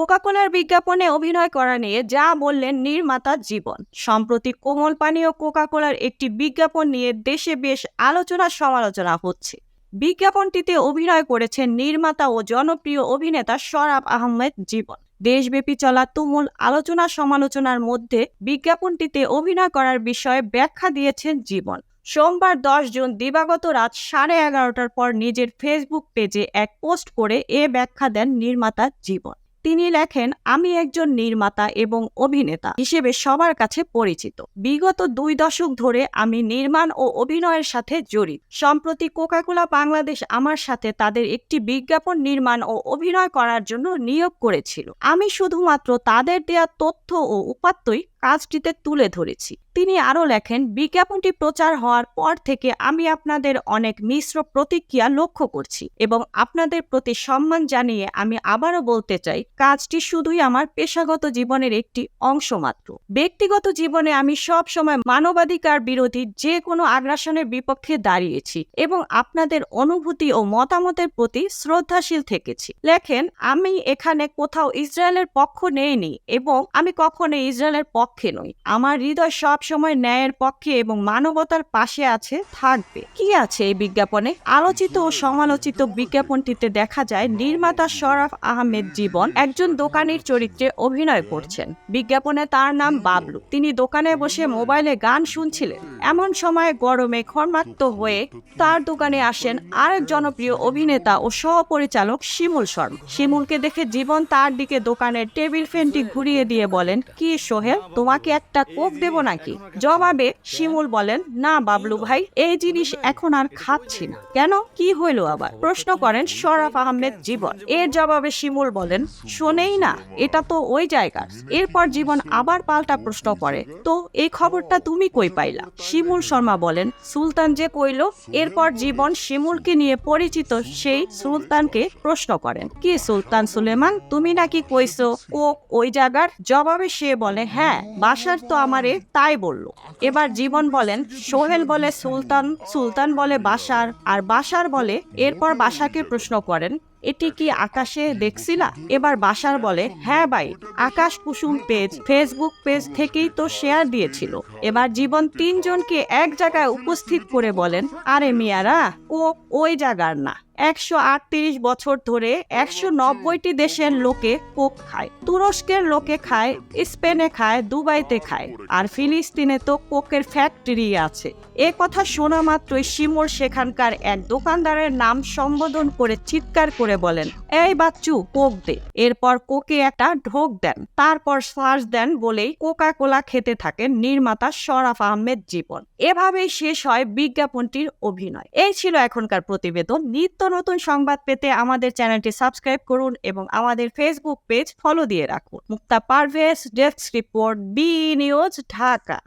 কোকা-কোলার বিজ্ঞাপনে অভিনয় করা নিয়ে যা বললেন নির্মাতা জীবন। সম্প্রতি কোমল পানীয় কোকা-কোলার একটি বিজ্ঞাপন নিয়ে দেশে বেশ আলোচনা সমালোচনা হচ্ছে। বিজ্ঞাপনটিতে অভিনয় করেছেন নির্মাতা ও জনপ্রিয় অভিনেতা শরাফ আহমেদ জীবন। দেশব্যাপী চলা তুমুল আলোচনা সমালোচনার মধ্যে বিজ্ঞাপনটিতে অভিনয় করার বিষয়ে ব্যাখ্যা দিয়েছেন জীবন। সোমবার 10 জুন দিবাগত রাত 11:30টার পর নিজের ফেসবুক পেজে এক পোস্ট করে এ ব্যাখ্যা দেন নির্মাতা জীবন। তিনি লেখেন, আমি একজন নির্মাতা এবং অভিনেতা হিসেবে সবার কাছে পরিচিত। বিগত 2 দশক ধরে আমি নির্মাণ ও অভিনয়ের সাথে জড়িত। সম্প্রতি কোকা-কোলা বাংলাদেশ আমার সাথে তাদের একটি বিজ্ঞাপন নির্মাণ ও অভিনয় করার জন্য নিয়োগ করেছিল। আমি শুধুমাত্র তাদের দেয়া তথ্য ও উপাত্তই কাজটিতে তুলে ধরেছি। তিনি আরও লেখেন, বিজ্ঞাপনটি প্রচার হওয়ার পর থেকে আমি আপনাদের অনেক মিশ্র প্রতিক্রিয়া লক্ষ্য করছি এবং আপনাদের প্রতি সম্মান জানিয়ে আমি আবারও বলতে চাই, কাজটি শুধুই আমার পেশাগত জীবনের একটি অংশ মাত্র। ব্যক্তিগত জীবনে আমি সব সময় মানবাধিকার বিরোধী যে কোনো আগ্রাসনের বিপক্ষে দাঁড়িয়েছি এবং আপনাদের অনুভূতি ও মতামতের প্রতি শ্রদ্ধাশীল থেকেছি। লেখেন, আমি এখানে কোথাও ইসরায়েলের পক্ষ নেইনি এবং আমি কখনো ইসরায়েলের পক্ষে নই। আমার হৃদয় সব সময় ন্যায়ের পক্ষে এবং মানবতার পাশে আছে, থাকবে। কি আছে এই বিজ্ঞাপনে? আলোচিত ও সমালোচিত বিজ্ঞাপনটিতে দেখা যায় নির্মাতা শরাফ আহমেদ জীবন একজন দোকানির চরিত্রে অভিনয় করছেন। বিজ্ঞাপনে তার নাম বাবলু। তিনি দোকানে বসে মোবাইলে গান শুনছিলেন। এমন সময় গরমে ঘর্মাক্ত হয়ে তার দোকানে আসেন আরেক জনপ্রিয় অভিনেতা ও সহপরিচালক শিমুল শর্মা। শিমুলকে দেখে জীবন তার দিকে দোকানের টেবিল ফ্যানটি ঘুরিয়ে দিয়ে বলেন, কি সোহেল, তোমাকে একটা কোক দেব নাকি? জবাবে শিমুল বলেন, না বাবলু ভাই, এই জিনিস এখন আর খাচ্ছি না। কেন, কি হইল আবার? প্রশ্ন করেন শরাফ আহমেদ জীবন। এর জবাবে শিমুল বলেন, শোনেই না, এটা তো ওই জায়গার। এরপর জীবন আবার পাল্টা প্রশ্ন করে, তো এই খবরটা তুমি কই পাইলা? শিমুল শর্মা বলেন, সুলতান যে কইল। এরপর জীবন শিমুলকে নিয়ে পরিচিত সেই সুলতানকে প্রশ্ন করেন, কি সুলতান সুলেমান, তুমি নাকি কইছো কোক ওই জায়গার? জবাবে সে বলে, হ্যাঁ, বাসার তো আমারে তাই বলল। এবার জীবন বলেন, সোহেল বলে সুলতান, সুলতান বলে বাসার, আর বাসার বলে। এরপর বাসাকে প্রশ্ন করেন, এটি কি আকাশে দেখছিলা? এবার বাসার বলে, হ্যাঁ ভাই, আকাশ কুসুম পেজ ফেসবুক পেজ থেকেই তো শেয়ার দিয়েছিল। এবার জীবন তিনজনকে এক জায়গায় উপস্থিত করে বলেন, আরে মিয়ারা, ওই জায়গার না। 138 বছর ধরে 190টি দেশের লোকে কোক খায়। তুরস্কের লোকে খায়, স্পেনে খায়, দুবাইতে খায়, আর ফিলিস্তিনে তো কোকের ফ্যাক্টরি আছে। এ কথা শোনা মাত্রই শিমুল সেখানকার এক দোকানদারের নাম সম্বোধন করে চিৎকার করে বলেন, এই বাচ্চু, কোক দে। এরপর কোকে একটা ঢোক দেন, তারপর শ্বাস দেন বলেই কোকা-কোলা খেতে থাকেন নির্মাতা শরাফ আহমেদ জীবন। এভাবেই শেষ হয় বিজ্ঞাপনটির অভিনয়। এই ছিল এখনকার প্রতিবেদন। নিত্য নতুন সংবাদ পেতে আমাদের চ্যানেলটি সাবস্ক্রাইব করুন এবং আমাদের ফেসবুক পেজ ফলো দিয়ে রাখুন। Mukta Parvez, desk report, B news, Dhaka.